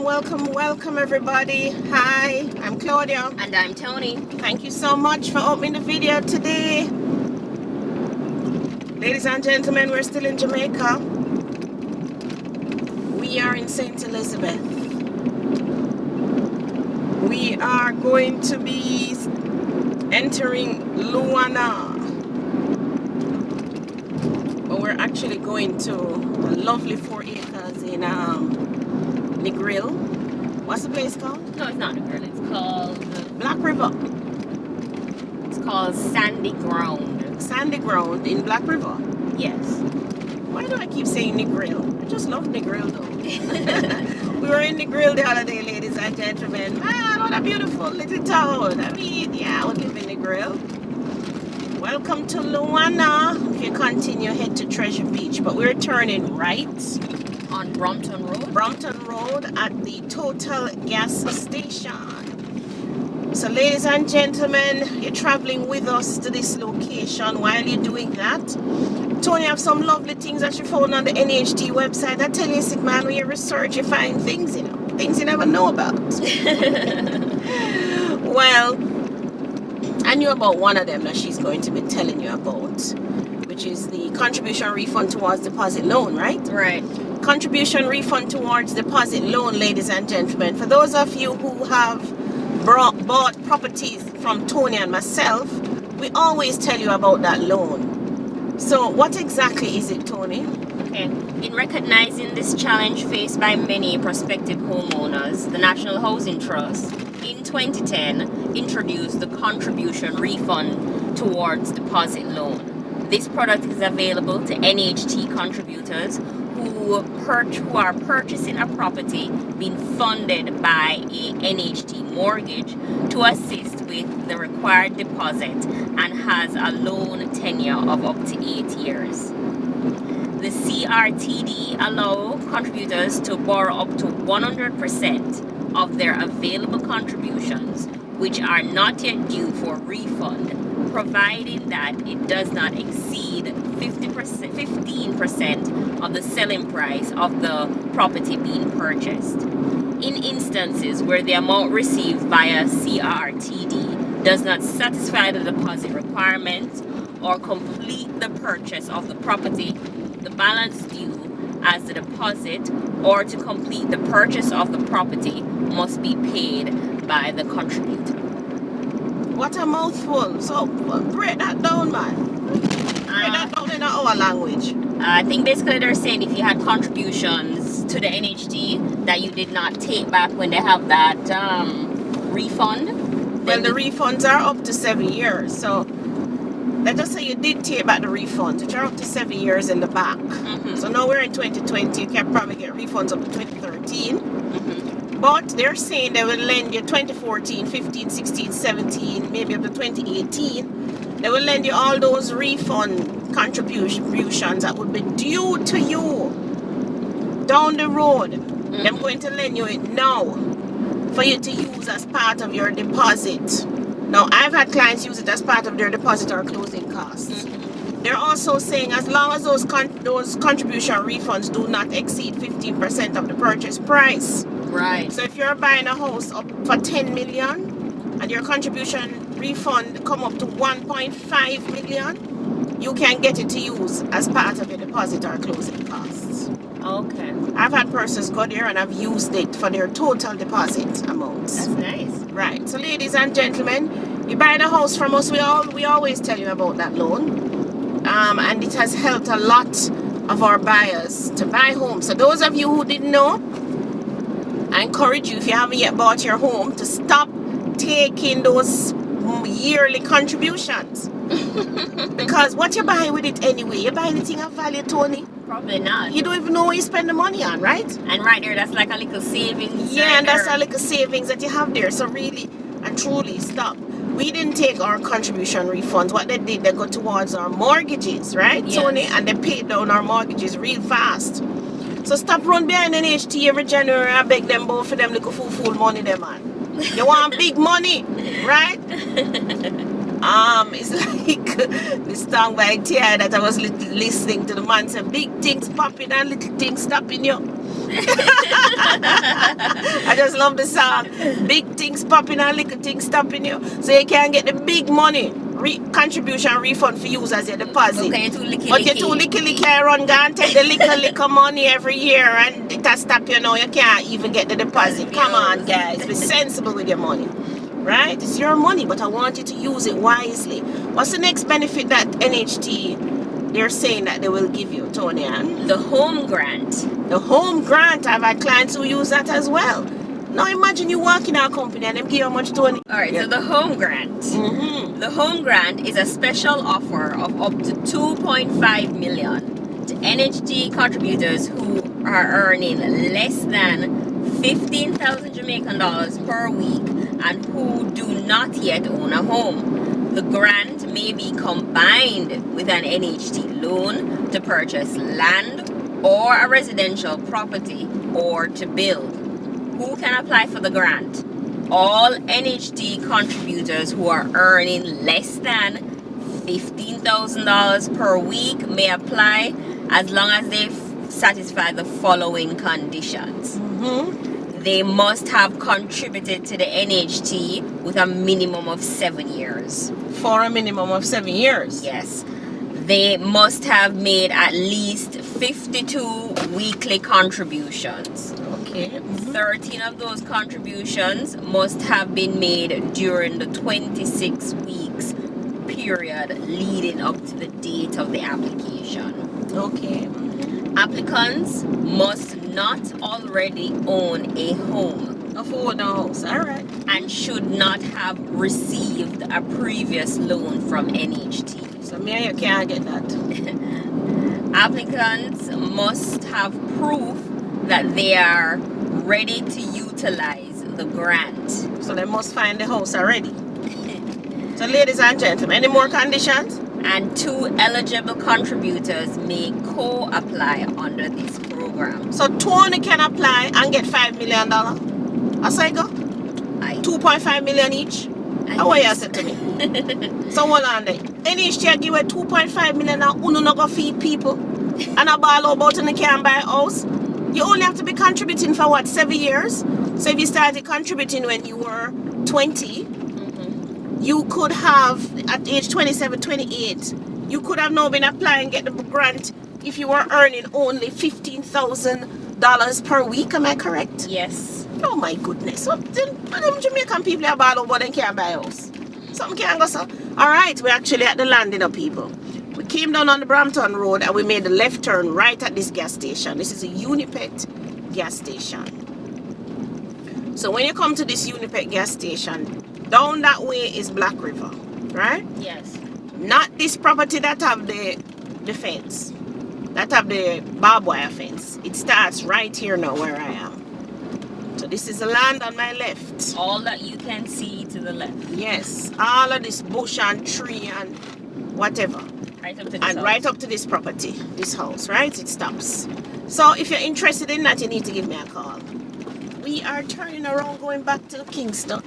welcome everybody. Hi, I'm Claudia. And I'm Tony. Thank you so much for opening the video today. Ladies and gentlemen, we're still in Jamaica. We are in St. Elizabeth. We are going to be entering Luana. But we're actually going to a lovely 4 acres in Negril. What's the place called? No, it's not Negril. It's called Black River. It's called Sandy Ground. Sandy Ground in Black River. Yes. Why do I keep saying Negril? I just love Negril though. We were in Negril the other day, ladies and gentlemen. Man, what a beautiful little town. I mean, yeah, I would live in Negril. Welcome to Luana. If you continue, head to Treasure Beach. But we're turning right On Brompton Road. Brompton Road at the Total Gas Station. So ladies and gentlemen, you're traveling with us to this location. While you're doing that, Tony have some lovely things that you found on the NHT website. I tell you, sick man, when you research, you find things, things you never know about. Well, I knew about one of them that she's going to be telling you about, which is the contribution refund towards deposit loan, right? Right. Contribution refund towards deposit loan, ladies and gentlemen. For those of you who have bought properties from Tony and myself, we always tell you about that loan. So what exactly is it, Tony? Okay. In recognizing this challenge faced by many prospective homeowners, the National Housing Trust in 2010 introduced the contribution refund towards deposit loan. This product is available to NHT contributors who are purchasing a property being funded by a NHT mortgage to assist with the required deposit and has a loan tenure of up to 8 years. The CRTD allow contributors to borrow up to 100% of their available contributions, which are not yet due for refund, providing that it does not exceed 15% of the selling price of the property being purchased. In instances where the amount received via CRTD does not satisfy the deposit requirements or complete the purchase of the property, the balance due as the deposit or to complete the purchase of the property must be paid by the contributor. What a mouthful. So break that down, man. Break that down in our language. I think basically they're saying if you had contributions to the NHT that you did not take back when they have that refund. Well, the refunds are up to 7 years. So let us say you did take back the refunds, which are up to 7 years in the back. Mm-hmm. So now we're in 2020. You can probably get refunds up to 2013. Mm-hmm. But they're saying they will lend you 2014, 15, 16, 17, maybe up to 2018. They will lend you all those refund contributions that would be due to you down the road. Mm-hmm. They're going to lend you it now for you to use as part of your deposit. Now, I've had clients use it as part of their deposit or closing costs. Mm-hmm. They're also saying as long as those contribution refunds do not exceed 15% of the purchase price. Right. So if you're buying a house up for 10 million and your contribution refund come up to 1.5 million, you can get it to use as part of your deposit or closing costs. Okay. I've had persons go there and have used it for their total deposit amounts. That's nice. Right. So ladies and gentlemen, you buy the house from us, we always tell you about that loan. And it has helped a lot of our buyers to buy homes. So those of you who didn't know, I encourage you, if you haven't yet bought your home, to stop taking those yearly contributions. Because what you buy with it anyway, you buy anything of value, Tony? Probably not. You don't even know what you spend the money on, right? And right there, that's like a little savings. Yeah, right and that's there. a little savings that you have there. So really and truly stop. We didn't take our contribution refunds. What they did, they go towards our mortgages, right, Yes. Tony? And they paid down our mortgages real fast. So stop run behind NHT every January and beg them both for them little full money, them man. You want big money, right? It's like this song by Tia that I was listening to. The man said, big things popping and little things stopping you. I just love the song. Big things popping and little things stopping you. So you can get the big money contribution refund for use as your deposit. Okay, too licky But you too licky run go and take the little money every year and it has stop you now. You can't even get the deposit. Come on, guys. Be sensible with your money. Right? It's your money, but I want you to use it wisely. What's the next benefit that NHT they're saying that they will give you, Tony Ann? The home grant. The home grant. I've had clients who use that as well. Now imagine you work in our company and them give you how much, Tony? Alright, so the home grant. The home grant is a special offer of up to 2.5 million to NHT contributors who are earning less than 15,000 Jamaican dollars per week and who do not yet own a home. The grant may be combined with an NHT loan to purchase land or a residential property or to build. Who can apply for the grant? All NHT contributors who are earning less than $15,000 per week may apply as long as they satisfy the following conditions. They must have contributed to the NHT with a minimum of 7 years. For a minimum of 7 years? Yes. They must have made at least 52 weekly contributions. Okay. 13 of those contributions must have been made during the 26 weeks period leading up to the date of the application. Okay. Applicants must not already own a home. Afford a house, alright. And should not have received a previous loan from NHT. So me and you can't get that. Applicants must have proof that they are ready to utilize the grant. So they must find the house already. So ladies and gentlemen, any more conditions? And 2 eligible contributors may co-apply under this program. So Tony can apply and get $5 million. As I go? 2.5 million each? How are you said to me? So hold on there. NHT give away 2.5 million and uno no go feed people. And a ball about and they can't buy a house. You only have to be contributing for what, 7 years? So if you started contributing when you were 20, you could have, at age 27, 28, you could have now been applying and get the grant if you were earning only $15,000 per week. Am I correct? Yes. Oh my goodness. So them Jamaican people are bad over, they can't buy a house. Something can't go so. Alright, we're actually at the landing of people. We came down on the Brampton Road and we made the left turn right at this gas station. This is a Unipet gas station. So when you come to this Unipet gas station, down that way is Black River, right? Yes. Not this property that have the fence, that have the barbed wire fence. It starts right here now where I am. So this is the land on my left. All that you can see to the left. Yes, all of this bush and tree and whatever. Right up to this And house. right up to this property, this house, right? It stops. So if you're interested in that, you need to give me a call. We are turning around going back to Kingston.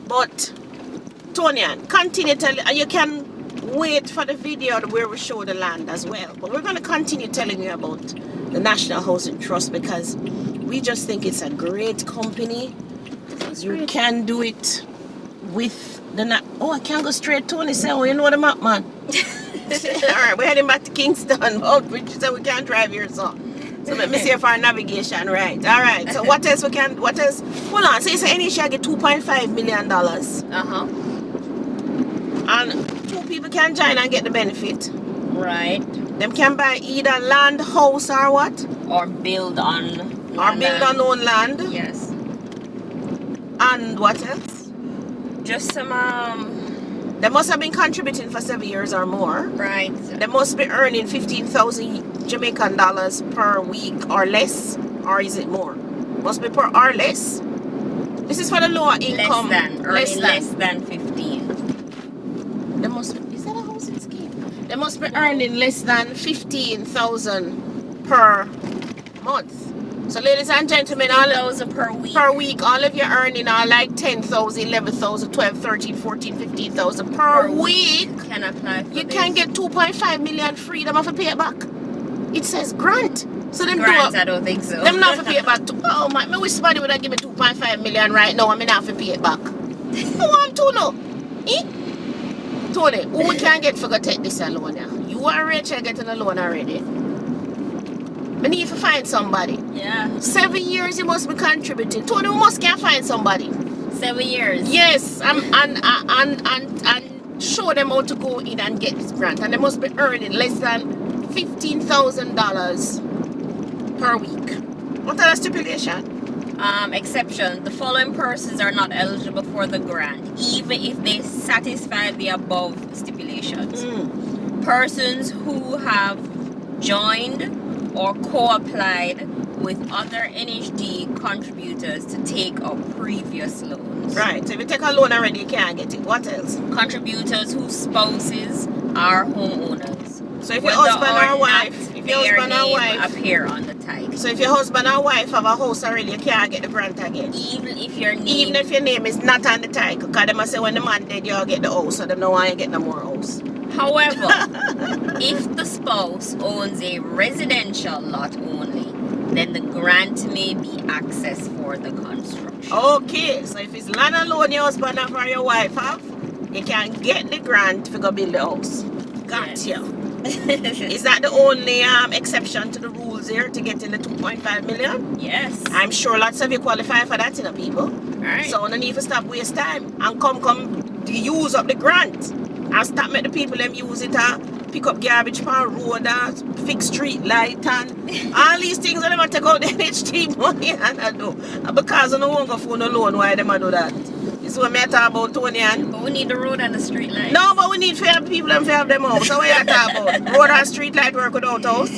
But Tonian, continue telling, and you can wait for the video where we show the land as well. But we're going to continue telling you about the National Housing Trust because we just think it's a great company. You can do it with the oh, I can't go straight. Tony said, oh, you know the map, man. Alright, we're heading back to Kingston. Oh, we said we can't drive here, so let me see if our navigation right. Alright, so what else we can, what else? Hold on, so you say any shall get $2.5 million. And 2 people can join and get the benefit. Right. Them can buy either land, house, or what? Or build on own land. Yes. And what else? Just some They must have been contributing for 7 years or more. right. They must be earning 15,000 Jamaican dollars per week or less, or is it more? Must be per or less. This is for the lower income. Less than 15. They must be, is that a housing scheme? They must be earning less than 15,000 per month. So ladies and gentlemen, all $1,000 per week. Per week, all of your earning are like 10,000, 11,000, 12, 13, 14, 15,000 per week. Can apply for You this. can get 2.5 million free. Them have to pay it back. It says grant. So them Grants, do I don't think so. them not for pay it back. Oh my, me wish somebody would have give me 2.5 million right now. I'm not for pay it back. Who want to know? Eh? Tony, who we can get for go take this loan now? You are Rachel getting a loan already. We need to find somebody. Yeah. 7 years you must be contributing. Tony, we must can find somebody. 7 years. Yes, and show them how to go in and get this grant. And they must be earning less than $15,000 per week. What are the stipulation? Exception. The following persons are not eligible for the grant, even if they satisfy the above stipulations. Persons who have joined or co-applied with other NHD contributors to take up previous loans. Right, so if you take a loan already, you can't get it. What else? Contributors whose spouses are homeowners. So if your husband or wife, appear on the title. So if your husband or wife have a house already, you can't get the grant again. Even if your Even if your name is not on the title, because they must say when the man dead, you'll get the house, so they know why you get no more house. However, if the spouse owns a residential lot only, then the grant may be accessed for the construction. Okay, so if it's land alone your husband or your wife have, you can get the grant to go build the house. Gotcha. Is that the only exception to the rules here to get in the 2.5 million? Yes. I'm sure lots of you qualify for that, people. Alright. So no need to stop waste time and come use up the grant. And stop make the people them use it pick up garbage on road and fix street light and all these things that they take out the NHT money and I do. And because I don't want to go for no loan, why them do that? This is what I talk about, Tony. But we need the road and the street light. No, but we need to have people and have them out. So what you talk about? Road and street light work without us?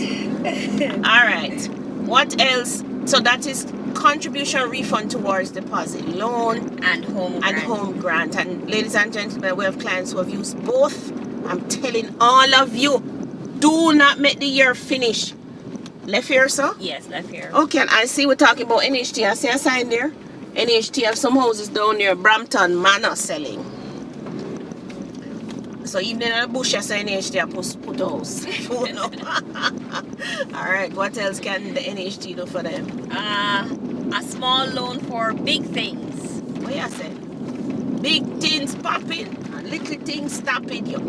Alright. What else? So that is contribution refund towards deposit loan and home grant. And ladies and gentlemen, we have clients who have used both. I'm telling all of you, do not make the year finish. Left here, sir? Yes, left here. Okay, and I see we're talking about NHT. I see a sign there. NHT have some houses down near Brampton Manor selling. So even in the bush, I say NHT have put house. Alright, what else can the NHT do for them? A small loan for big things. What you say? Big things popping and little things stopping you.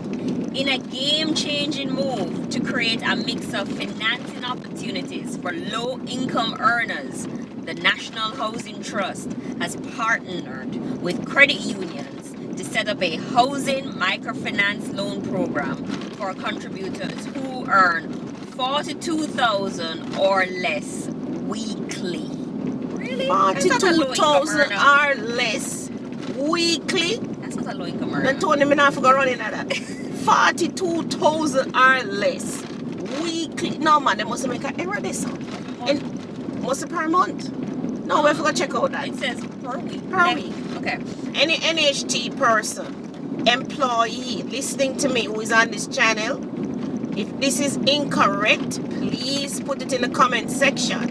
In a game-changing move to create a mix of financing opportunities for low-income earners, the National Housing Trust has partnered with credit unions to set up a Housing Microfinance Loan Programme for contributors who earn $42,000 or less weekly. Really? 42,000 or less weekly? That's not a low-income earner. Then Tony, me not forgot running at that. 42,000 or less weekly. No man, they must make an error this one. And must per month? No, we have to check out that. It says per week. Per week. Okay. Any NHT person, employee listening to me who is on this channel, if this is incorrect, please put it in the comment section.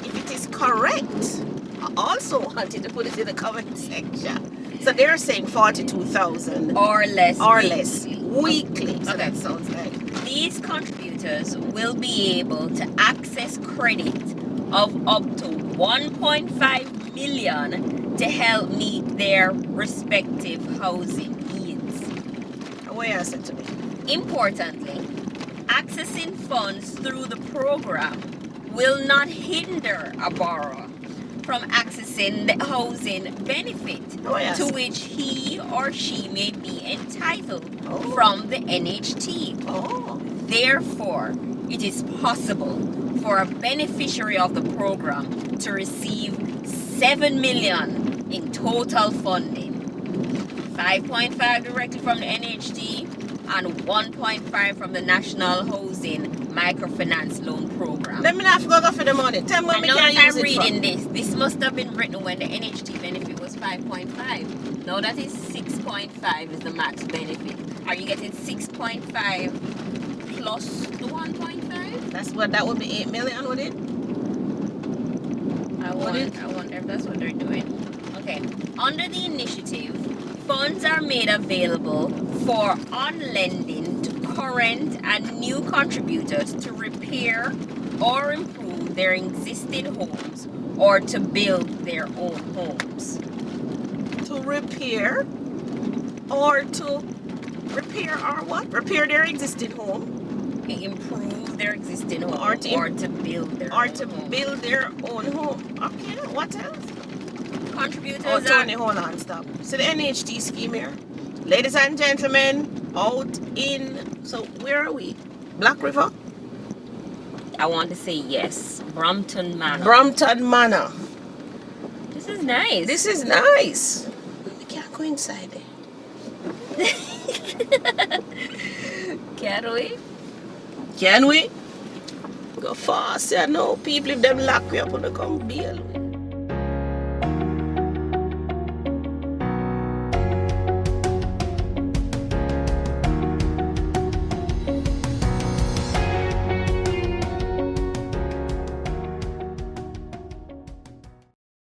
If it is correct, I also wanted to put it in the comment section. So they're saying 42,000 or less weekly. So okay. That sounds like these contributors will be able to access credit of up to 1.5 million to help meet their respective housing needs. What you said to me? Importantly, accessing funds through the program will not hinder a borrower from accessing the housing benefit to which he or she may be entitled from the NHT. Therefore, it is possible for a beneficiary of the program to receive $7 million in total funding, 5.5 directly from the NHT and 1.5 from the National Housing Microfinance Loan Programme. Let me not go for the money. Tell me I know can I'm use it reading this. This must have been written when the NHT benefit was 5.5. Now that is 6.5 is the max benefit. Are you getting 6.5 plus the 1.5? That's what that would be 8 million, would it? I wonder if that's what they're doing. Okay. Under the initiative, funds are made available for on-lending to current and new contributors to repair or improve their existing homes or to build their own homes. To repair or to repair or what? Repair their existing home. Improve their existing home Or or to to build their or own to home. build their own home. Okay, what else? Contributors Oh, Tony, hold on, stop. So the NHT scheme here. Ladies and gentlemen, out in, so where are we? Black River? I want to say yes. Brompton Manor. Brompton Manor. This is nice. This is nice. We can't go inside there. Can we? Can we? Go fast, yeah, no. People, if them lock you up, when they come bail.